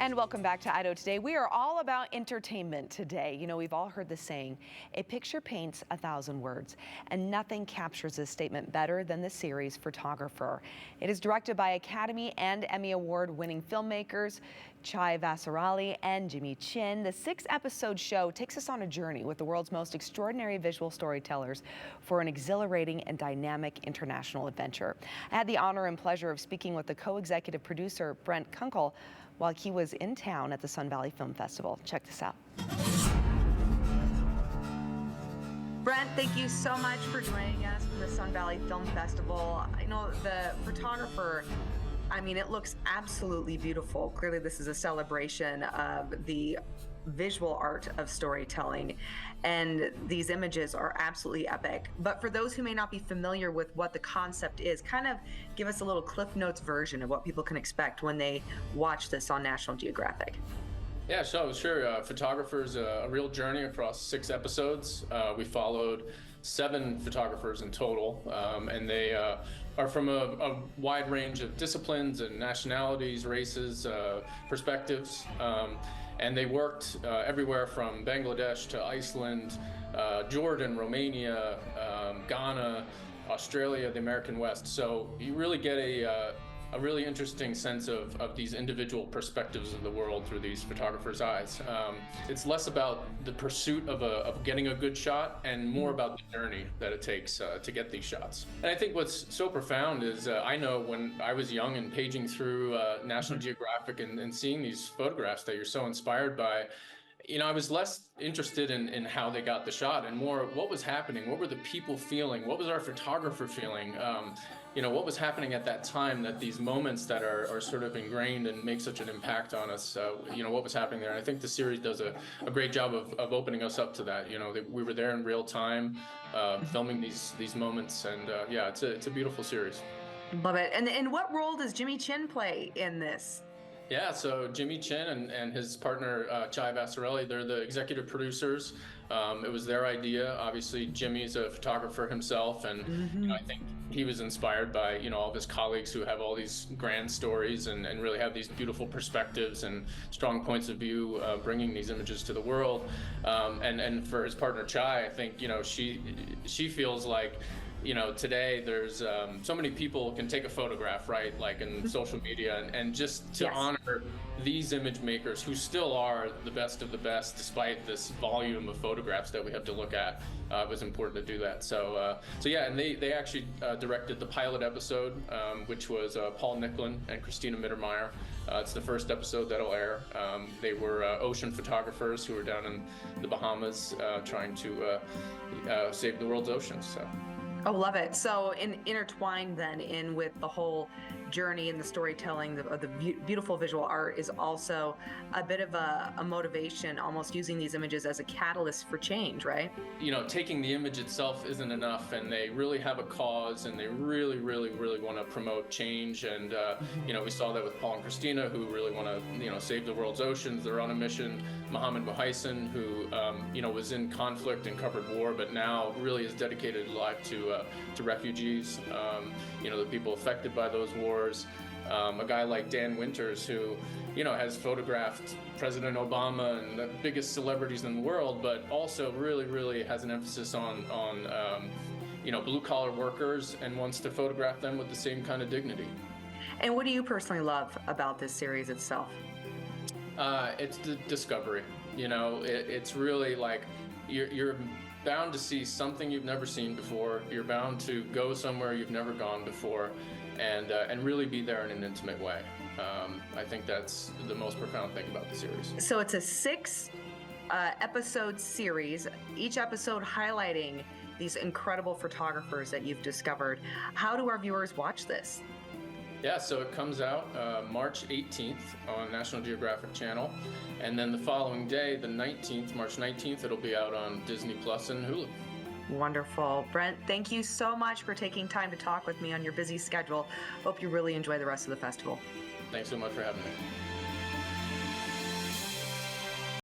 And welcome back to Idaho Today. We are all about entertainment today. You know, we've all heard the saying, a picture paints 1,000 words, and nothing captures this statement better than the series Photographer. It is directed by Academy and Emmy Award-winning filmmakers Chai Vaserhalyi and Jimmy Chin. The 6-episode show takes us on a journey with the world's most extraordinary visual storytellers for an exhilarating and dynamic international adventure. I had the honor and pleasure of speaking with the co-executive producer, Brent Kunkle, while he was in town at the Sun Valley Film Festival. Check this out. Brent, thank you so much for joining us from the Sun Valley Film Festival. I know the Photographer, I mean, it looks absolutely beautiful. Clearly, this is a celebration of the visual art of storytelling, and these images are absolutely epic. But for those who may not be familiar with what the concept is, kind of give us a little Cliff Notes version of what people can expect when they watch this on National Geographic. Yeah, so sure. Photographer's a real journey across 6 episodes. We followed 7 photographers in total, and they are from a wide range of disciplines and nationalities, races, perspectives. And they worked everywhere from Bangladesh to Iceland, Jordan, Romania, Ghana, Australia, the American West. So you really get a really interesting sense of these individual perspectives of the world through these photographers' eyes. It's less about the pursuit of getting a good shot and more about the journey that it takes to get these shots. And I think what's so profound is I know when I was young and paging through National Geographic and seeing these photographs that you're so inspired by, you know, I was less interested in how they got the shot and more what was happening, what were the people feeling, what was our photographer feeling, you know, what was happening at that time, that these moments that are sort of ingrained and make such an impact on us, you know, what was happening there. And I think the series does a great job of opening us up to that. You know, we were there in real time, filming these moments, and yeah, it's a beautiful series. Love it. And what role does Jimmy Chin play in this? Yeah, so Jimmy Chin and his partner Chai Vaserhalyi, they're the executive producers. It was their idea. Obviously, Jimmy's a photographer himself, and you know, I think he was inspired by, you know, all of his colleagues who have all these grand stories and really have these beautiful perspectives and strong points of view, bringing these images to the world. And for his partner Chai, I think, you know, she feels like, you know, today there's so many people can take a photograph, right, like in social media, and just to honor these image makers who still are the best of the best despite this volume of photographs that we have to look at, it was important to do that. So yeah, and they actually directed the pilot episode, which was Paul Nicklin and Christina Mittermeier. It's the first episode that'll air. They were ocean photographers who were down in the Bahamas trying to save the world's oceans. So. Oh, love it. So intertwined then in with the whole journey and the storytelling of the beautiful visual art is also a bit of a motivation, almost using these images as a catalyst for change, right? You know, taking the image itself isn't enough, and they really have a cause, and they really, really, really want to promote change. And, you know, we saw that with Paul and Christina, who really want to, you know, save the world's oceans. They're on a mission. Mohammed Mohaisin, who, you know, was in conflict and covered war, but now really has dedicated his life to refugees, you know, the people affected by those wars. A guy like Dan Winters, who, you know, has photographed President Obama and the biggest celebrities in the world, but also really, really has an emphasis on you know, blue-collar workers and wants to photograph them with the same kind of dignity. And what do you personally love about this series itself? It's the discovery. You know, it's really like you're bound to see something you've never seen before. You're bound to go somewhere you've never gone before, and really be there in an intimate way. I think that's the most profound thing about the series. So it's a 6 episode series, each episode highlighting these incredible photographers that you've discovered. How do our viewers watch this? Yeah, so it comes out March 18th on National Geographic Channel, and then the following day, the 19th, March 19th, it'll be out on Disney Plus and Hulu. Wonderful. Brent, thank you so much for taking time to talk with me on your busy schedule. Hope you really enjoy the rest of the festival. Thanks so much for having me.